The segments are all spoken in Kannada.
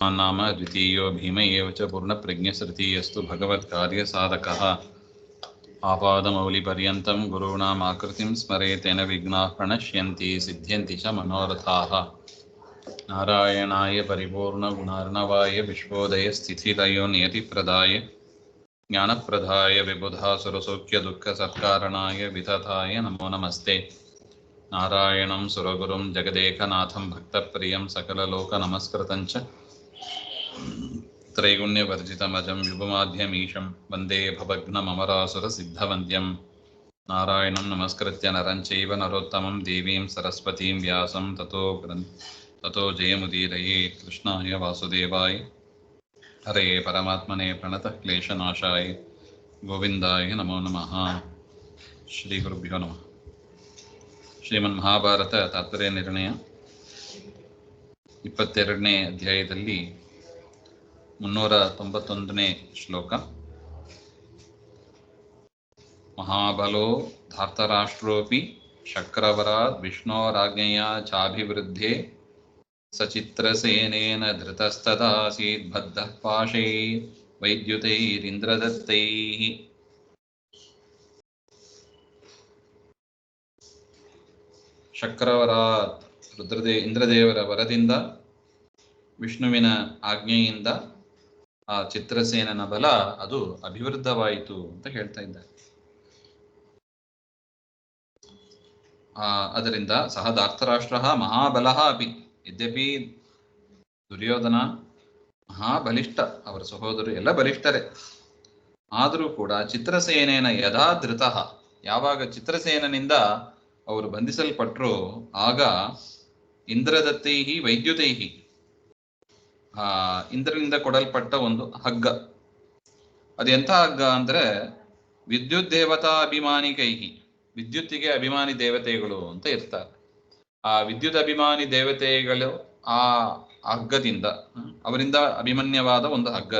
नाम द्वितीयो भीम एव च पूर्णप्रज्ञस्तृतीयस्तु भगवत्कार्यसाधकः आपादमौलिपर्यन्तं गुरूणामाकृतिं स्मरेत् तेन विघ्नाः प्रणश्यन्ति सिद्ध्यन्ति च मनोरथाः। नारायणाय परिपूर्णगुणार्णवाय विश्वोदयस्थितिलयो नियतिप्रदाय ज्ञानप्रदाय विबुधासुरसौख्यदुःखसत्कारणाय वितताय नमो नमस्ते। नारायणं सुरगुरुं जगदेकनाथं भक्तप्रियं सकललोकनमस्कृतं च त्रैगुण्यवर्जितमजं विभुमाध्यमीशं वन्दे भवघ्नममरासुरसिद्धवन्द्यं। नारायणं नमस्कृत्य नरं चैव नरोत्तमं देवीं सरस्वतीं व्यासं ततो जयमुदीरयेत्। कृष्णाय वासुदेवाय हरे परमात्मने प्रणतः क्लेशनाशाय गोविन्दाय नमो नमः। ಶ್ರೀಗುರುಭ್ಯೋ ನಮಃ. ಶ್ರೀಮನ್ಮಹಾಭಾರತ ತಾತ್ಪರ್ಯ ನಿರ್ಣಯ 22ನೇ ಅಧ್ಯಾಯದಲ್ಲಿ 391ನೇ ಶ್ಲೋಕ. ಮಹಾಬಲೋ ಧಾರ್ತರಾಷ್ಟ್ರೋಪಿ ಶಕ್ರವರಾತ್ ವಿಷ್ಣೋರಾಜ್ಞೆಯ ಚಾಭಿವೃದ್ಧೇ ಸಚಿತ್ರಸೇನೇನ ಧೃತಸ್ತದಾಸೀತ್ ಬದ್ಧಃ ಪಾಶೈ ವೈದ್ಯುತೈರಿಂದ್ರದತ್ತೈಃ. ಶಕ್ರವರಾತ್ ಇಂದ್ರದೇವರ ವರದಿಂದ ವಿಷ್ಣುವಿನ ಆಜ್ಞೆಯಿಂದ ಆ ಚಿತ್ರಸೇನನ ಬಲ ಅದು ಅಭಿವೃದ್ಧವಾಯಿತು ಅಂತ ಹೇಳ್ತಾ ಇದ್ದಾರೆ. ಅದರಿಂದ ಸಹ ಧಾರ್ತರಾಷ್ಟ್ರ ಮಹಾಬಲ ಅಪಿ, ಯದ್ಯಪಿ ದುರ್ಯೋಧನ ಮಹಾಬಲಿಷ್ಠ, ಅವರ ಸಹೋದರರು ಎಲ್ಲ ಬಲಿಷ್ಠರೇ, ಆದರೂ ಕೂಡ ಚಿತ್ರಸೇನೇನ ಯದಾ ಧೃತಃ, ಯಾವಾಗ ಚಿತ್ರಸೇನನಿಂದ ಅವರು ಬಂಧಿಸಲ್ಪಟ್ಟರು ಆಗ ಇಂದ್ರದತ್ತೈಹಿ ವೈದ್ಯುತೈಹಿ, ಇಂದ್ರನಿಂದ ಕೊಡಲ್ಪಟ್ಟ ಒಂದು ಹಗ್ಗ. ಅದೆಂಥ ಹಗ್ಗ ಅಂದ್ರೆ ವಿದ್ಯುತ್ ದೇವತಾ ಅಭಿಮಾನಿಕೈಹಿ, ವಿದ್ಯುತ್ತಿಗೆ ಅಭಿಮಾನಿ ದೇವತೆಗಳು ಅಂತ ಇರ್ತಾರೆ. ಆ ವಿದ್ಯುತ್ ಅಭಿಮಾನಿ ದೇವತೆಗಳು ಆ ಹಗ್ಗದಿಂದ, ಅವರಿಂದ ಅಭಿಮನ್ಯವಾದ ಒಂದು ಹಗ್ಗ,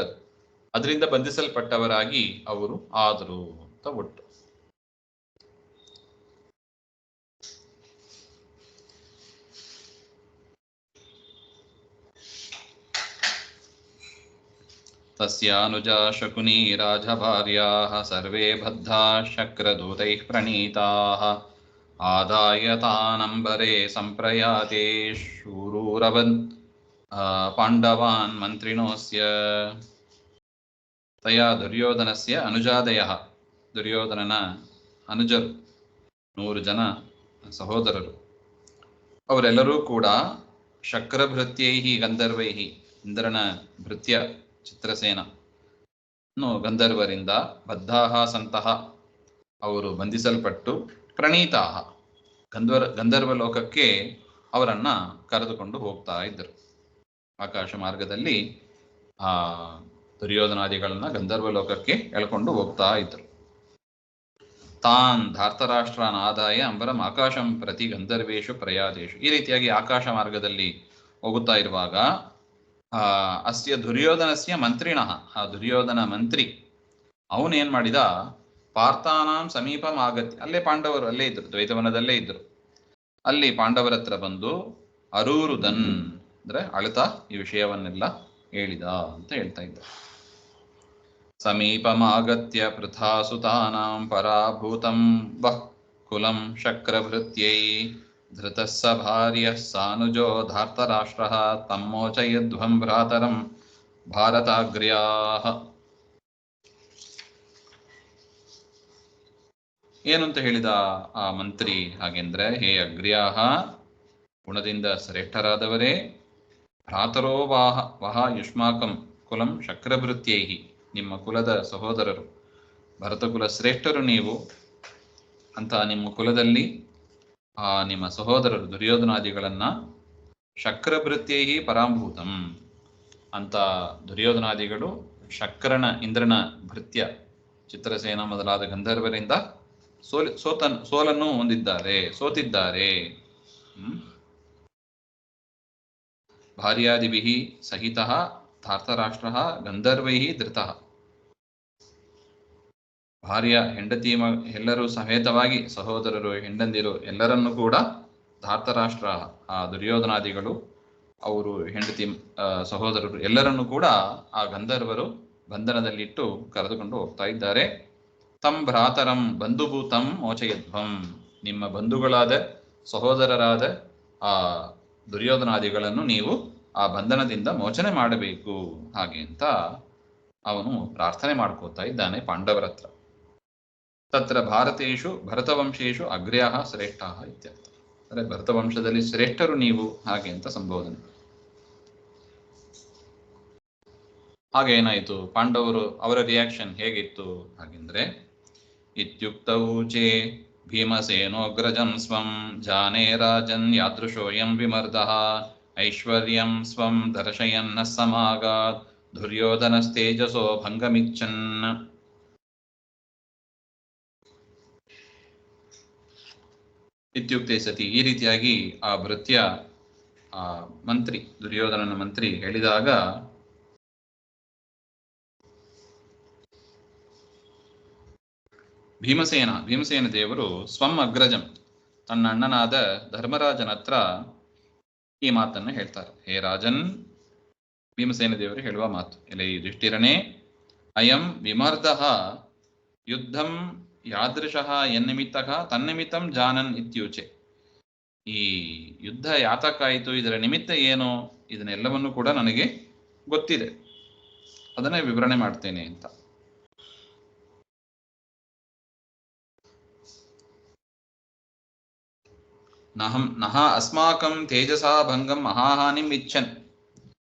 ಅದರಿಂದ ಬಂಧಿಸಲ್ಪಟ್ಟವರಾಗಿ ಅವರು ಆದರು ಅಂತ ಒಟ್ಟು. ತಸ್ಯಾನುಜಾ ಶಕುನಿ ರಾಜಭಾರ್ಯಾಃ ಸರ್ವೇ ಬದ್ಧಾಃ ಶಕ್ರದೂತೈಃ ಪ್ರಣೀತಾಃ ಆದಾಯ ತಾನಂಬರೆ ಸಂಪ್ರಯಾತೆ ಶೂರೂರವನ್ ಪಾಂಡವಾನ್ ಮಂತ್ರಿಣೋಸ್ಯ. ತಯಾ ದುರ್ಯೋಧನಸ್ಯ ಅನುಜಾದಯಃ, ದುರ್ಯೋಧನನ ಅನುಜರು 100 ಜನ ಸಹೋದರರು, ಅವರೆಲ್ಲರೂ ಕೂಡ ಶಕ್ರಭೃತ್ಯೈಹಿ ಗಂಧರ್ವೈಹಿ, ಇಂದ್ರನ ಭೃತ್ಯ ಚಿತ್ರಸೇನ ಗಂಧರ್ವರಿಂದ ಬದ್ಧಾಹ ಸಂತಹ, ಅವರು ಬಂಧಿಸಲ್ಪಟ್ಟು ಪ್ರಣೀತಾಹ, ಗಂಧರ್ವ ಲೋಕಕ್ಕೆ ಅವರನ್ನ ಕರೆದುಕೊಂಡು ಹೋಗ್ತಾ ಇದ್ದರು. ಆಕಾಶ ಮಾರ್ಗದಲ್ಲಿ ಆ ದುರ್ಯೋಧನಾದಿಗಳನ್ನ ಗಂಧರ್ವ ಲೋಕಕ್ಕೆ ಎಳ್ಕೊಂಡು ಹೋಗ್ತಾ ಇದ್ರು. ತಾನ್ ಧಾರ್ತರಾಷ್ಟ್ರಾನ್ ಆದಾಯ ಅಂಬರಂ ಆಕಾಶಂ ಪ್ರತಿ ಗಂಧರ್ವೇಶು ಪ್ರಯಾದೇಶು. ಈ ರೀತಿಯಾಗಿ ಆಕಾಶ ಮಾರ್ಗದಲ್ಲಿ ಹೋಗುತ್ತಾ ಇರುವಾಗ ಅಸ್ಯ ದುರ್ಯೋಧನಸ್ಯ ಮಂತ್ರಿಣಃ, ಆ ದುರ್ಯೋಧನ ಮಂತ್ರಿ ಅವನೇನ್ ಮಾಡಿದ, ಪಾರ್ಥಾನಾಂ ಸಮೀಪಂ ಆಗತ್ಯ, ಅಲ್ಲೇ ಪಾಂಡವರು ಅಲ್ಲೇ ಇದ್ರು, ದ್ವೈತವನದಲ್ಲೇ ಇದ್ರು, ಅಲ್ಲಿ ಪಾಂಡವರ ಹತ್ರ ಬಂದು ಅರೂರುದನ್ ಅಂದ್ರೆ ಅಳುತ್ತಾ ಈ ವಿಷಯವನ್ನೆಲ್ಲ ಹೇಳಿದ ಅಂತ ಹೇಳ್ತಾ ಇದ್ದ. ಸಮೀಪಮಾಗತ್ಯ ಪೃಥಾಸುತಾನಾಂ ಪರಾಭೂತಂ ವಃ ಕುಲಂ ಶಕ್ರಭೃತ್ಯೈ ಧೃತಸ್ಸ ಭಾರ್ಯಃ ಸಾನುಜೋ ಧಾರ್ತರಾಷ್ಟ್ರಃ ತಮ್ಮೋಚಯಧ್ವಂ ಭ್ರಾತರಂ ಭಾರತಾಗ್ರ್ಯಾಃ. ಏನಂತ ಹೇಳಿದ ಆ ಮಂತ್ರಿ ಹಾಗೆಂದ್ರೆ, ಹೇ ಅಗ್ರ್ಯಾಹ, ಗುಣದಿಂದ ಶ್ರೇಷ್ಠರಾದವರೇ, ಭ್ರಾತರೋ ವಹ ಯುಷ್ಮಾಕಂ ಕುಲಂ ಶಕ್ರಭೃತ್ಯೈಹಿ, ನಿಮ್ಮ ಕುಲದ ಸಹೋದರರು, ಭರತಕುಲ ಶ್ರೇಷ್ಠರು ನೀವು, ಅಂತ ನಿಮ್ಮ ಕುಲದಲ್ಲಿ ನಿಮ್ಮ ಸಹೋದರರು ದುರ್ಯೋಧನಾದಿಗಳನ್ನ ಶಕ್ರಭೃತ್ಯೈಹಿ ಪರಾಂಭೂತಂ ಅಂತ, ದುರ್ಯೋಧನಾದಿಗಳು ಶಕ್ರನ ಇಂದ್ರನ ಭೃತ್ಯ ಚಿತ್ರಸೇನ ಮೊದಲಾದ ಗಂಧರ್ವರಿಂದ ಸೋಲನ್ನು ಸೋತಿದ್ದಾರೆ. ಭಾರ್ಯಾದಿಭಿಃ ಸಹಿತಃ ಧಾರ್ತರಾಷ್ಟ್ರಃ ಗಂಧರ್ವೈಃ ಧೃತಃ, ಭಾರ್ಯ ಹೆಂಡತಿ ಎಲ್ಲರೂ ಸಮೇತವಾಗಿ ಸಹೋದರರು ಹೆಂಡಂದಿರು ಎಲ್ಲರನ್ನೂ ಕೂಡ ಧಾರ್ತರಾಷ್ಟ್ರ ಆ ದುರ್ಯೋಧನಾದಿಗಳು ಅವರು ಹೆಂಡತಿ ಸಹೋದರರು ಎಲ್ಲರನ್ನೂ ಕೂಡ ಆ ಗಂಧರ್ವರು ಬಂಧನದಲ್ಲಿಟ್ಟು ಕರೆದುಕೊಂಡು ಹೋಗ್ತಾ ಇದ್ದಾರೆ. ತಂ ಭ್ರಾತರಂ ಬಂಧುಭೂತಂ ಮೋಚಯಧ್ವಂ, ನಿಮ್ಮ ಬಂಧುಗಳಾದ ಸಹೋದರರಾದ ಆ ದುರ್ಯೋಧನಾದಿಗಳನ್ನು ನೀವು ಆ ಬಂಧನದಿಂದ ಮೋಚನೆ ಮಾಡಬೇಕು ಹಾಗೆ ಅಂತ ಅವನು ಪ್ರಾರ್ಥನೆ ಮಾಡ್ಕೋತಾ ಇದ್ದಾನೆ ಪಾಂಡವರ ಹತ್ರ. ತತ್ರ ಭಾರತೇಶು ಭರತವಂಶೇಶು ಅಗ್ರ್ಯಾಹ ಶ್ರೇಷ್ಠಾಹ ಇತ್ಯರ್ಥ. ಅಂದರೆ ಭರತವಂಶದಲ್ಲಿ ಶ್ರೇಷ್ಠರು ನೀವು ಹಾಗೆ ಅಂತ ಸಂಬೋಧನೆ. ಹಾಗೆ ಏನಾಯಿತು, ಪಾಂಡವರು ಅವರ ರಿಯಾಕ್ಷನ್ ಹೇಗಿತ್ತು ಹಾಗೆಂದ್ರೆ, ಇತ್ಯುಕ್ತೌಚೇ ಭೀಮಸೇನೋಗ್ರಜಂ ಸ್ವಂ ಜಾನೇ ರಾಜನ್ ಯಾದೃಶೋಯಂ ವಿಮರ್ದಃ ಐಶ್ವರ್ಯಂ ಸ್ವಂ ದರ್ಶಯನ್ನ ಸಮಾಗಾತ್ ದುರ್ಯೋಧನಸ್ತೇಜಸೋ ಭಂಗಮಿಚ್ಚನ್. ಇತ್ಯುಕ್ತೆ ಸತಿ, ಈ ರೀತಿಯಾಗಿ ಆ ಭೃತ್ಯ ಆ ಮಂತ್ರಿ ದುರ್ಯೋಧನನ ಮಂತ್ರಿ ಹೇಳಿದಾಗ ಭೀಮಸೇನ ದೇವರು ಸ್ವಂ ಅಗ್ರಜಂ, ತನ್ನ ಅಣ್ಣನಾದ ಧರ್ಮರಾಜನ ಹತ್ರ ಈ ಮಾತನ್ನು ಹೇಳ್ತಾರೆ. ಹೇ ರಾಜನ್, ಭೀಮಸೇನ ದೇವರು ಹೇಳುವ ಮಾತು, ಎಲೆ ಯುಧಿಷ್ಠಿರನೇ, ಅಯಂ ವಿಮರ್ದಃ ಯುದ್ಧಂ ಯಾದೃಶಃ ಯನ್ನಿಮಿತ್ತಃ ತನ್ನಿಮಿತ್ತಂ ಜಾನನ್ ಇತ್ಯೂಚೆ. ಈ ಯುದ್ಧ ಯಾತಕ್ಕಾಯಿತು, ಇದರ ನಿಮಿತ್ತ ಏನು, ಇದನ್ನೆಲ್ಲವನ್ನು ಕೂಡ ನನಗೆ ಗೊತ್ತಿದೆ, ಅದನ್ನೇ ವಿವರಣೆ ಮಾಡ್ತೇನೆ ಅಂತ. ನಹ ಅಸ್ಮಾಕಂ ತೇಜಸಾ ಭಂಗಂ ಮಹಾಹಾನಿಂ ಇಚ್ಛನ್.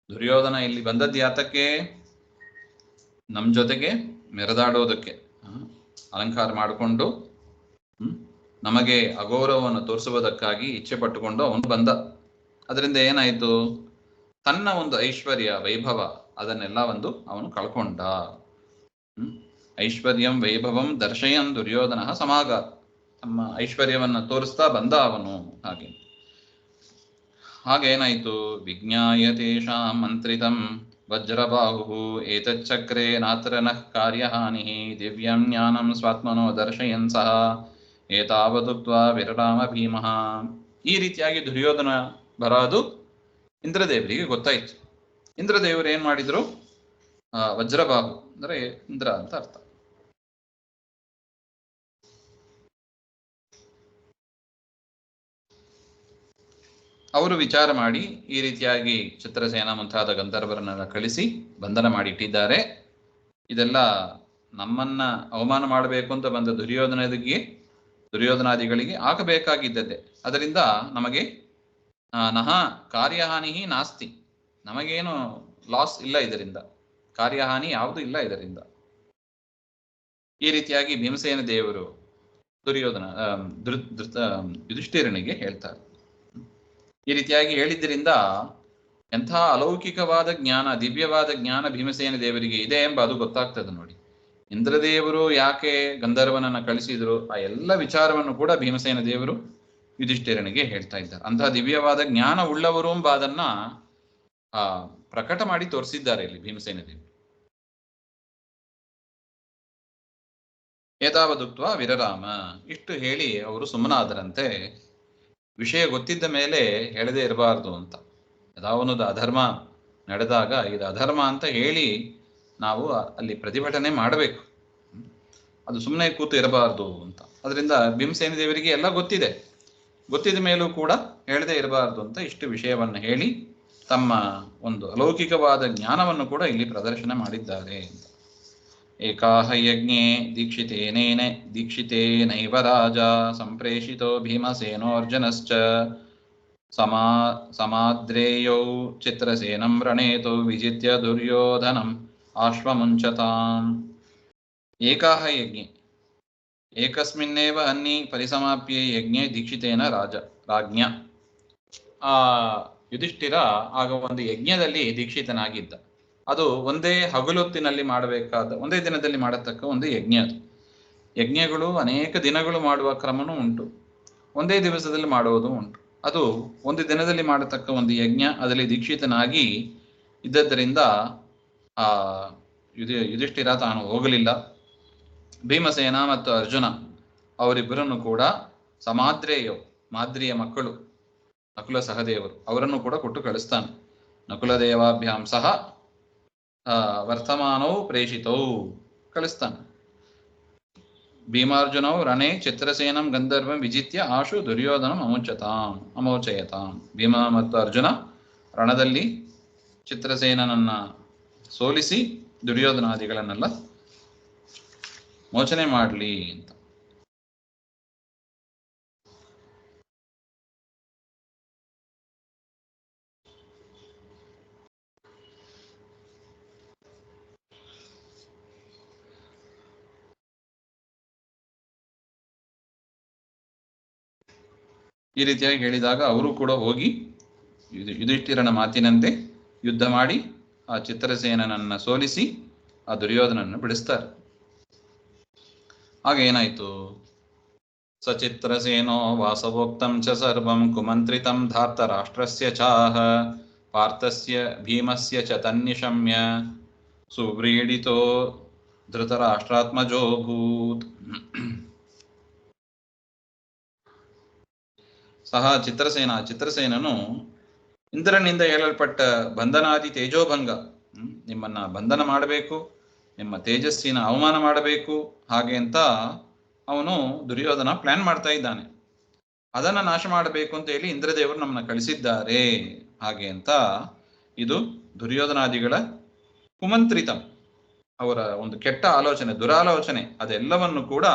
ದುರ್ಯೋಧನ ಇಲ್ಲಿ ಬಂದದ್ದು ಯಾತಕ್ಕೆ, ನಮ್ಮ ಜೊತೆಗೆ ಮೆರೆದಾಡೋದಕ್ಕೆ, ಅಲಂಕಾರ ಮಾಡಿಕೊಂಡು ನಮಗೆ ಅಗೌರವವನ್ನು ತೋರಿಸುವುದಕ್ಕಾಗಿ ಇಚ್ಛೆ ಪಟ್ಟುಕೊಂಡು ಅವನು ಬಂದ. ಅದರಿಂದ ಏನಾಯಿತು, ತನ್ನ ಒಂದು ಐಶ್ವರ್ಯ ವೈಭವ ಅದನ್ನೆಲ್ಲ ಅವನು ಕಳ್ಕೊಂಡ. ಐಶ್ವರ್ಯಂ ವೈಭವಂ ದರ್ಶಯನ್ ದುರ್ಯೋಧನ ಸಮಾಗ, ತಮ್ಮ ಐಶ್ವರ್ಯವನ್ನು ತೋರಿಸ್ತಾ ಬಂದ ಅವನು. ಹಾಗೇನಾಯಿತು, ವಿಜ್ಞಾಯ ತೇಷಾಂ ಮಂತ್ರಿತಂ ವಜ್ರಬಾಹು ಏತಚ್ಚಕ್ರೆ ನಾತ್ರ ನಃ ಕಾರ್ಯಹಾನಿ ದಿವ್ಯಂ ಜ್ಞಾನಂ ಸ್ವಾತ್ಮನೋ ದರ್ಶಯನ್ ಸಹ ಏತಾವದುಕ್ತ್ವಾ ವಿರರಾಮ ಭೀಮಃ. ಈ ರೀತಿಯಾಗಿ ದುರ್ಯೋಧನ ಬರೋದು ಇಂದ್ರದೇವರಿಗೆ ಗೊತ್ತಾಯಿತು. ಇಂದ್ರದೇವರು ಏನ್ ಮಾಡಿದ್ರು, ವಜ್ರಬಾಹು ಅಂದರೆ ಇಂದ್ರ ಅಂತ ಅರ್ಥ. ಅವರು ವಿಚಾರ ಮಾಡಿ ಈ ರೀತಿಯಾಗಿ ಚಿತ್ರಸೇನ ಮುಂತಾದ ಗಂಧರ್ವರನ್ನೆಲ್ಲ ಕಳಿಸಿ ಬಂಧನ ಮಾಡಿಟ್ಟಿದ್ದಾರೆ. ಇದೆಲ್ಲ ನಮ್ಮನ್ನ ಅವಮಾನ ಮಾಡಬೇಕು ಅಂತ ಬಂದ ದುರ್ಯೋಧನಾದಿಗಳಿಗೆ ಆಗಬೇಕಾಗಿದ್ದದ್ದೇ. ಅದರಿಂದ ನಮಗೆ ನಹ ಕಾರ್ಯಹಾನಿ ನಾಸ್ತಿ, ನಮಗೇನು ಲಾಸ್ ಇಲ್ಲ, ಇದರಿಂದ ಕಾರ್ಯಹಾನಿ ಯಾವುದೂ ಇಲ್ಲ ಇದರಿಂದ. ಈ ರೀತಿಯಾಗಿ ಭೀಮಸೇನ ದೇವರು ಯುಧಿಷ್ಠಿರನಿಗೆ ಹೇಳ್ತಾರೆ. ಈ ರೀತಿಯಾಗಿ ಹೇಳಿದ್ದರಿಂದ ಎಂಥ ಅಲೌಕಿಕವಾದ ಜ್ಞಾನ, ದಿವ್ಯವಾದ ಜ್ಞಾನ ಭೀಮಸೇನ ದೇವರಿಗೆ ಇದೆ ಎಂಬ ಅದು ಗೊತ್ತಾಗ್ತದೆ ನೋಡಿ. ಇಂದ್ರದೇವರು ಯಾಕೆ ಗಂಧರ್ವನನ್ನ ಕಳಿಸಿದ್ರು, ಆ ಎಲ್ಲ ವಿಚಾರವನ್ನು ಕೂಡ ಭೀಮಸೇನ ದೇವರು ಯುಧಿಷ್ಠಿರನಿಗೆ ಹೇಳ್ತಾ ಇದ್ದಾರೆ. ಅಂತಹ ದಿವ್ಯವಾದ ಜ್ಞಾನ ಉಳ್ಳವರು ಎಂಬ ಅದನ್ನ ಪ್ರಕಟ ಮಾಡಿ ತೋರಿಸಿದ್ದಾರೆ ಇಲ್ಲಿ ಭೀಮಸೇನ ದೇವರು. ಏತಾವದುಕ್ತ್ವ ವಿರರಾಮ, ಇಷ್ಟು ಹೇಳಿ ಅವರು ಸುಮ್ಮನಾದರಂತೆ. ವಿಷಯ ಗೊತ್ತಿದ್ದ ಮೇಲೆ ಹೇಳದೇ ಇರಬಾರ್ದು ಅಂತ. ಯಾವುದೊಂದು ಅಧರ್ಮ ನಡೆದಾಗ ಇದು ಅಧರ್ಮ ಅಂತ ಹೇಳಿ ನಾವು ಅಲ್ಲಿ ಪ್ರತಿಭಟನೆ ಮಾಡಬೇಕು, ಅದು ಸುಮ್ಮನೆ ಕೂತು ಇರಬಾರ್ದು ಅಂತ. ಅದರಿಂದ ಭೀಮಸೇನ ದೇವರಿಗೆ ಎಲ್ಲ ಗೊತ್ತಿದ ಮೇಲೂ ಕೂಡ ಹೇಳದೇ ಇರಬಾರ್ದು ಅಂತ ಇಷ್ಟು ವಿಷಯವನ್ನು ಹೇಳಿ ತಮ್ಮ ಒಂದು ಅಲೌಕಿಕವಾದ ಜ್ಞಾನವನ್ನು ಕೂಡ ಇಲ್ಲಿ ಪ್ರದರ್ಶನ ಮಾಡಿದ್ದಾರೆ ಅಂತ. ಏಕಾಹ ಯಜ್ಞೆ ದೀಕ್ಷಿತೇನೈವ ರಾಜ ಸಂಪ್ರೇಷಿತೋ ಭೀಮಸೇನೋರ್ಜುನಶ್ಚ ಸಮಾದ್ರೇಯೌ ಚಿತ್ರಸೇನಂ ರಣೇತೋ ವಿಜಿತ್ಯ ದುರ್ಯೋಧನಂ ಆಶ್ವಮುಂಚತಾಂ. ಏಕಾಹ ಯಜ್ಞೆ, ಏಕಸ್ಮಿನ್ನೇವ ಹನ್ನಿ ಪರಿಸಮಾಪ್ಯೆ ಯಜ್ಞೆ ದೀಕ್ಷಿತೇನ ರಾಜ್ಞ. ಯುಧಿಷ್ಠಿರ ಆಗ ಒಂದು ಯಜ್ಞದಲ್ಲಿ ದೀಕ್ಷಿತನಾಗಿದ್ದ. ಅದು ಒಂದೇ ಹಗಲೊತ್ತಿನಲ್ಲಿ ಮಾಡಬೇಕಾದ, ಒಂದೇ ದಿನದಲ್ಲಿ ಮಾಡತಕ್ಕ ಒಂದು ಯಜ್ಞ. ಅದು ಯಜ್ಞಗಳು ಅನೇಕ ದಿನಗಳು ಮಾಡುವ ಕ್ರಮನೂ ಉಂಟು, ಒಂದೇ ದಿವಸದಲ್ಲಿ ಮಾಡುವುದು ಉಂಟು. ಅದು ಒಂದು ದಿನದಲ್ಲಿ ಮಾಡತಕ್ಕ ಒಂದು ಯಜ್ಞ, ಅದರಲ್ಲಿ ದೀಕ್ಷಿತನಾಗಿ ಇದ್ದದ್ದರಿಂದ ಯುಧಿಷ್ಠಿರ ತಾನು ಹೋಗಲಿಲ್ಲ. ಭೀಮಸೇನ ಮತ್ತು ಅರ್ಜುನ ಅವರಿಬ್ಬರನ್ನು ಕೂಡ ಮಾದ್ರಿಯ ಮಕ್ಕಳು ನಕುಲ ಸಹದೇವರು ಅವರನ್ನು ಕೂಡ ಕೊಟ್ಟು ಕಳಿಸ್ತಾನೆ. ನಕುಲದೇವಾಭ್ಯಾಂ ಸಹ ವರ್ತಮಾನೌ ಪ್ರೇಷಿತೌ ಕಳಿಸ್ತಾನೆ. ಭೀಮಾರ್ಜುನೌ ರಣೇ ಚಿತ್ರಸೇನಂ ಗಂಧರ್ವಂ ವಿಜಿತ್ಯ ಆಶು ದುರ್ಯೋಧನಂ ಅಮೋಚಯತಾಂ. ಭೀಮ ಮತ್ತು ಅರ್ಜುನ ರಣದಲ್ಲಿ ಚಿತ್ರಸೇನನನ್ನ ಸೋಲಿಸಿ ದುರ್ಯೋಧನಾದಿಗಳನ್ನೆಲ್ಲ ಮೋಚನೆ ಮಾಡಲಿ ಅಂತ. ಈ ರೀತಿಯಾಗಿ ಹೇಳಿದಾಗ ಅವರು ಕೂಡ ಹೋಗಿ ಯುಧಿಷ್ಠಿರನ ಮಾತಿನಂತೆ ಯುದ್ಧ ಮಾಡಿ ಆ ಚಿತ್ರಸೇನನನ್ನ ಸೋಲಿಸಿ ಆ ದುರ್ಯೋಧನನ್ನು ಬಿಡಿಸ್ತಾರೆ. ಆಗ ಏನಾಯ್ತು? ಸಚಿತ್ರಸೇನೋ ವಾಸವೋಕ್ತಂ ಚ ಸರ್ವಂ ಕುಮಂತ್ರಿತಂ ಧಾರ್ತ ರಾಷ್ಟ್ರಸ್ಯ ಚಾಹ ಪಾರ್ಥಸ್ಯ ಭೀಮಸ್ಯ ಚ ತನ್ನಿಶಮ್ಯ ಸುವ್ರೀಡಿತೋ ಧೃತರಾಷ್ಟ್ರಾತ್ಮಜೋಭೂತ್. ಸಹ ಚಿತ್ರಸೇನನು ಇಂದ್ರನಿಂದ ಹೇಳಲ್ಪಟ್ಟ ಬಂಧನಾದಿ ತೇಜೋಭಂಗ, ನಿಮ್ಮನ್ನ ಬಂಧನ ಮಾಡಬೇಕು, ನಿಮ್ಮ ತೇಜಸ್ಸಿನ ಅವಮಾನ ಮಾಡಬೇಕು ಹಾಗೆ ಅಂತ ಅವನು ದುರ್ಯೋಧನ ಪ್ಲಾನ್ ಮಾಡ್ತಾ ಇದ್ದಾನೆ. ಅದನ್ನ ನಾಶ ಮಾಡಬೇಕು ಅಂತ ಹೇಳಿ ಇಂದ್ರದೇವರು ನಮ್ಮನ್ನ ಕಳಿಸಿದ್ದಾರೆ ಹಾಗೆ ಅಂತ ಇದು ದುರ್ಯೋಧನಾದಿಗಳ ಕುಮಂತ್ರಿತಂ, ಅವರ ಒಂದು ಕೆಟ್ಟ ಆಲೋಚನೆ, ದುರಾಲೋಚನೆ, ಅದೆಲ್ಲವನ್ನು ಕೂಡ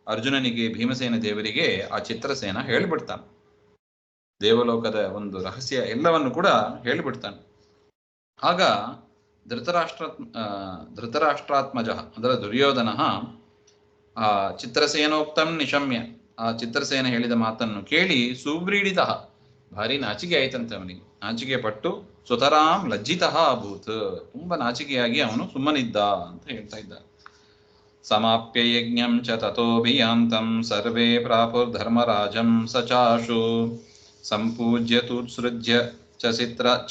ಅರ್ಜುನನಿಗೆ, ಭೀಮಸೇನ ದೇವರಿಗೆ ಆ ಚಿತ್ರಸೇನ ಹೇಳ್ಬಿಡ್ತಾನೆ. ದೇವಲೋಕದ ಒಂದು ರಹಸ್ಯ ಎಲ್ಲವನ್ನು ಕೂಡ ಹೇಳ್ಬಿಡ್ತಾನೆ. ಆಗ ಧೃತರಾಷ್ಟ್ರಾತ್ಮಜ ಅಂದ್ರೆ ದುರ್ಯೋಧನ ಆ ಚಿತ್ರಸೇನೋಕ್ತಂ ನಿಶಮ್ಯ, ಆ ಚಿತ್ರಸೇನ ಹೇಳಿದ ಮಾತನ್ನು ಕೇಳಿ ಸುವ್ರೀಡಿತ, ಭಾರಿ ನಾಚಿಕೆ ಆಯ್ತಂತೆ ಅವನಿಗೆ. ನಾಚಿಕೆ ಪಟ್ಟು ಸುತರಾಂ ಲಜ್ಜಿತಃ ಅಭೂತ್, ತುಂಬಾ ನಾಚಿಕೆಯಾಗಿ ಅವನು ಸುಮ್ಮನಿದ್ದ ಅಂತ ಹೇಳ್ತಾ ಇದ್ದಾರೆ. ಸಮಾಪ್ಯ ಯಜ್ಞಂ ಚ ತಥೋಭಿಯಾಂತಂ ಸರ್ವೇ ಪ್ರಾಪುರ್ಧರ್ಮರಾಜಂ ಸಚಾಶು ಸಂಪೂಜ್ಯ ತುತ್ಸೃಜ್ಯ ಚ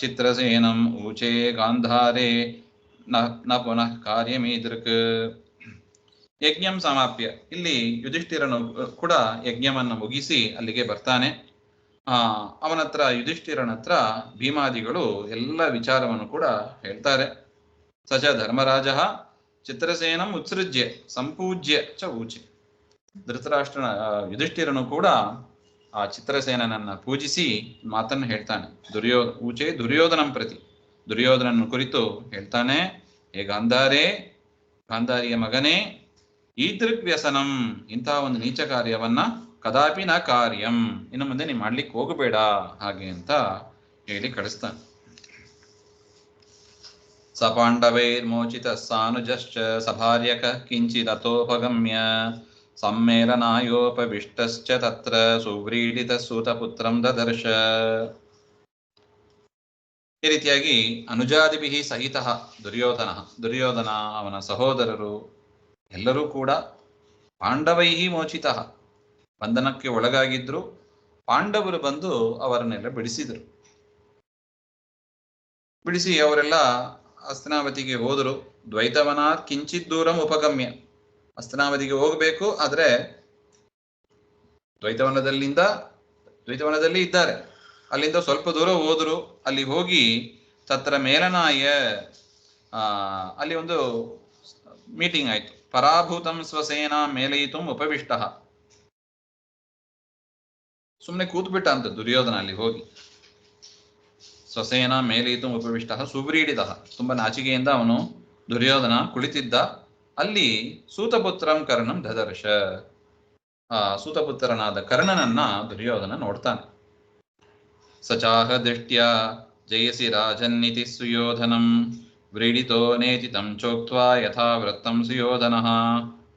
ಚಿತ್ರಸೇನಂ ಊಚೇ ಗಾಂಧಾರೇ ನ ಪುನಃ ಕಾರ್ಯಮೀದೃಕ್. ಯಜ್ಞಂ ಸಮಾಪ್ಯ, ಇಲ್ಲಿ ಯುಧಿಷ್ಠಿರನು ಕೂಡ ಯಜ್ಞವನ್ನು ಮುಗಿಸಿ ಅಲ್ಲಿಗೆ ಬರ್ತಾನೆ. ಅವನತ್ರ, ಯುಧಿಷ್ಠಿರನ ಹತ್ರ ಭೀಮಾದಿಗಳು ಎಲ್ಲ ವಿಚಾರವನ್ನು ಕೂಡ ಹೇಳ್ತಾರೆ. ಸಚ ಧರ್ಮರಾಜ ಚಿತ್ರಸೇನಂ ಉತ್ಸೃಜ್ಯ ಸಂಪೂಜ್ಯ ಚ ಊಚೆ. ಯುಧಿಷ್ಠಿರನು ಕೂಡ ಆ ಚಿತ್ರಸೇನನನ್ನ ಪೂಜಿಸಿ ಮಾತನ್ನು ಹೇಳ್ತಾನೆ. ಊಚೆ ದುರ್ಯೋಧನಂ ಪ್ರತಿ, ದುರ್ಯೋಧನನ್ನು ಕುರಿತು ಹೇಳ್ತಾನೆ, ಹೇ ಗಾಂಧಾರೇ, ಗಾಂಧಾರಿಯ ಮಗನೇ, ಈದೃಕ್ ವ್ಯಸನಂ, ಇಂತಹ ಒಂದು ನೀಚ ಕಾರ್ಯವನ್ನ ಕದಾಪಿ ನ ಕಾರ್ಯಂ, ಇನ್ನು ಮುಂದೆ ನೀ ಮಾಡ್ಲಿಕ್ಕೆ ಹೋಗಬೇಡ ಹಾಗೆ ಅಂತ ಹೇಳಿ ಕಳಿಸ್ತಾನೆ. ಸ ಪಾಂಡವೈರ್ಮೋಚಿತ ಸಾನುಜಶ್ಚ ಸಭಾರ್ಯಕ ಕಿಂಚಿದತೋಪಗಮ್ಯ ಸಮ್ಮೇಳನಾಯೋಪವಿಷ್ಟಶ್ಚ ತತ್ರ ಸುವ್ರೀಡಿತ ಸೂತಪುತ್ರಂ ದದರ್ಶ. ಈ ರೀತಿಯಾಗಿ ಅನುಜಾದಿಭಿಃ ಸಹಿತ ದುರ್ಯೋಧನ ಅವನ ಸಹೋದರರು ಎಲ್ಲರೂ ಕೂಡ ಪಾಂಡವೈಹಿ ಮೋಚಿತಃ, ಬಂಧನಕ್ಕೆ ಒಳಗಾಗಿದ್ರು. ಪಾಂಡವರು ಬಂದು ಅವರನ್ನೆಲ್ಲ ಬಿಡಿಸಿದರು. ಬಿಡಿಸಿ ಅವರೆಲ್ಲ ಹಸ್ತಿನಾವತಿಗೆ ಹೋದರು. ದ್ವೈತವನಾತ್ ಕಿಂಚಿತ್ ದೂರಂ ಉಪಗಮ್ಯ, ಹಸ್ತಿನಾವತಿಗೆ ಹೋಗಬೇಕು, ಆದ್ರೆ ದ್ವೈತವನದಲ್ಲಿ ಇದ್ದಾರೆ, ಅಲ್ಲಿಂದ ಸ್ವಲ್ಪ ದೂರ ಹೋದ್ರು. ಅಲ್ಲಿ ಹೋಗಿ ತತ್ರ ಮೇಲನಾಯ, ಅಲ್ಲಿ ಒಂದು ಮೀಟಿಂಗ್ ಆಯ್ತು. ಪರಾಭೂತಂ ಸ್ವಸೇನಾ ಮೇಲಯಿತು ಉಪವಿಷ್ಟ, ಸುಮ್ಮನೆ ಕೂತ್ಬಿಟ್ಟ ಅಂತ ದುರ್ಯೋಧನ ಅಲ್ಲಿ ಹೋಗಿ. ಸ್ವಸೇನಾ ಮೇಲಯಿತು ಉಪವಿಷ್ಟ ಸುವ್ರೀಡಿತ, ತುಂಬಾ ನಾಚಿಕೆಯಿಂದ ಅವನು ದುರ್ಯೋಧನ ಕುಳಿತಿದ್ದ. ಅಲ್ಲಿ ಸೂತಪುತ್ರಂ ಕರ್ಣಂ ದದರ್ಶ, ಸೂತಪುತ್ರನಾದ ಕರ್ಣನನ್ನ ದುರ್ಯೋಧನ ನೋಡ್ತಾನೆ. ಸಚಾಹ ದೃಷ್ಟ್ಯಾ ಜಯಸಿ ರಾಜನ್ನಿತಿ ಸುಯೋಧನಂ ವ್ರೀಡಿತೋ ನೇತಿ ತಂ ಚೋಕ್ತ್ವಾ ಯಥಾ ವೃತ್ತಂ ಸುಯೋಧನಃ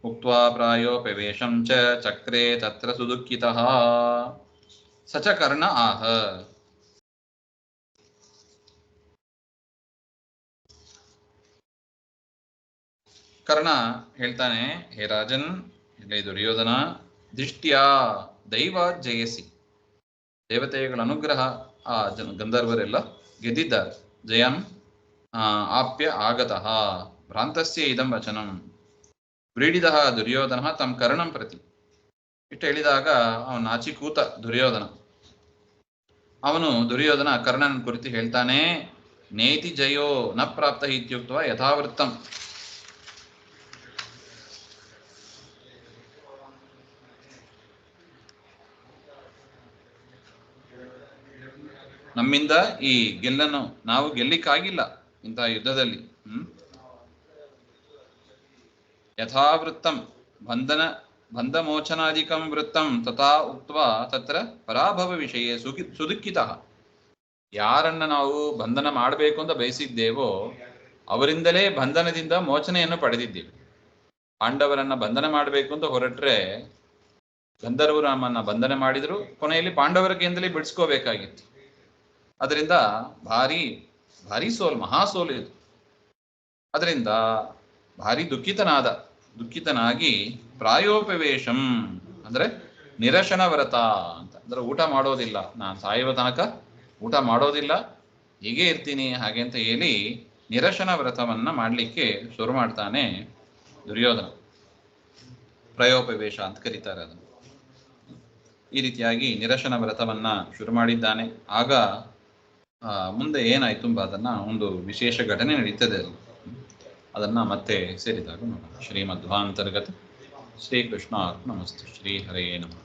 ಉಕ್ತ್ವಾ ಪ್ರಾಯೋಪವೇಶಂ ಚ ಚಕ್ರೆ ತತ್ರ ಸುದುಃಖಿತಃ. ಸಚ ಕರ್ಣ ಆಹ, ಕರ್ಣ ಹೇಳ್ತಾನೆ, ಹೇ ರಾಜನ್, ಹೇ ದುರ್ಯೋಧನ, ದೃಷ್ಟ್ಯಾ ದೈವಾತ್ ಜಯಸಿ, ದೇವತೆಗಳ ಅನುಗ್ರಹ ಆ ಗಂಧರ್ವರೆಲ್ಲ ಗೆದ್ದಿದ್ದಾರೆ. ಜಯಂ ಆಪ್ಯ ಆಗತಃ ಭ್ರಾಂತಸ್ಯ ಇದಂ ವಚನಂ ವ್ರೀಡಿತಃ ದುರ್ಯೋಧನ ತಂ ಕರ್ಣಂ ಪ್ರತಿ. ಇಟ್ಟು ಹೇಳಿದಾಗ ಅವನ ನಾಚಿಕೂತ ದುರ್ಯೋಧನ. ಅವನು ದುರ್ಯೋಧನ ಕರ್ಣನ ಕುರಿತು ಹೇಳ್ತಾನೆ, ನೇತಿ ಜಯೋ ನ ಪ್ರಾಪ್ತ ಇತ್ಯುಕ್ತ ಯಥಾವೃತ್ತಂ. ನಮ್ಮಿಂದ ಈ ನಾವು ಗೆಲ್ಲಿಕ್ಕಾಗಿಲ್ಲ ಇಂತಹ ಯುದ್ಧದಲ್ಲಿ. ಯಥಾವೃತ್ತಂ ಬಂಧಮೋಚನಾಧಿಕಂ ವೃತ್ತಂ ತಥಾ ಉಕ್ತ್ವಾ ತತ್ರ ಪರಾಭವ ವಿಷಯ ಸುದುಃಖಿತಃ. ಯಾರನ್ನ ನಾವು ಬಂಧನ ಮಾಡಬೇಕು ಅಂತ ಬಯಸಿದ್ದೇವೋ ಅವರಿಂದಲೇ ಬಂಧನದಿಂದ ಮೋಚನೆಯನ್ನು ಪಡೆದಿದ್ದೇವೆ. ಪಾಂಡವರನ್ನ ಬಂಧನ ಮಾಡಬೇಕು ಅಂತ ಹೊರಟ್ರೆ ಗಂಧರ್ವರು ನಮ್ಮನ್ನ ಬಂಧನ ಮಾಡಿದ್ರು, ಕೊನೆಯಲ್ಲಿ ಪಾಂಡವರ ಕೈಯಿಂದಲೇ ಬಿಡಿಸ್ಕೋಬೇಕಾಗಿತ್ತು. ಅದರಿಂದ ಭಾರಿ ಮಹಾಸೋಲು ಇದು. ಅದರಿಂದ ಭಾರಿ ದುಃಖಿತನಾಗಿ ಪ್ರಾಯೋಪವೇಶಂ ಅಂದ್ರೆ ನಿರಶನ ವ್ರತ ಅಂತ, ಅಂದ್ರೆ ಊಟ ಮಾಡೋದಿಲ್ಲ, ನಾನು ಸಾಯುವ ತನಕ ಊಟ ಮಾಡೋದಿಲ್ಲ, ಹೀಗೆ ಇರ್ತೀನಿ ಹಾಗೆ ಅಂತ ಹೇಳಿ ನಿರಶನ ವ್ರತವನ್ನ ಮಾಡಲಿಕ್ಕೆ ಶುರು ಮಾಡ್ತಾನೆ ದುರ್ಯೋಧನ. ಪ್ರಾಯೋಪವೇಶ ಅಂತ ಕರೀತಾರೆ ಅದನ್ನು. ಈ ರೀತಿಯಾಗಿ ನಿರಶನ ವ್ರತವನ್ನ ಶುರು ಮಾಡಿದ್ದಾನೆ. ಆಗ ಮುಂದೆ ಏನಾಯ್ತು ಅದನ್ನ ಒಂದು ವಿಶೇಷ ಘಟನೆ ನಡೀತದೆ. ಅದನ್ನ ಮತ್ತೆ ಸೇರಿದಾಗ ನೋಡೋಣ. ಶ್ರೀಮಧ್ವಾಂತರ್ಗತ ಶ್ರೀಕೃಷ್ಣ ಅರ್ಪಣಮಸ್ತು. ಶ್ರೀ ಹರಯೇ ನಮಃ.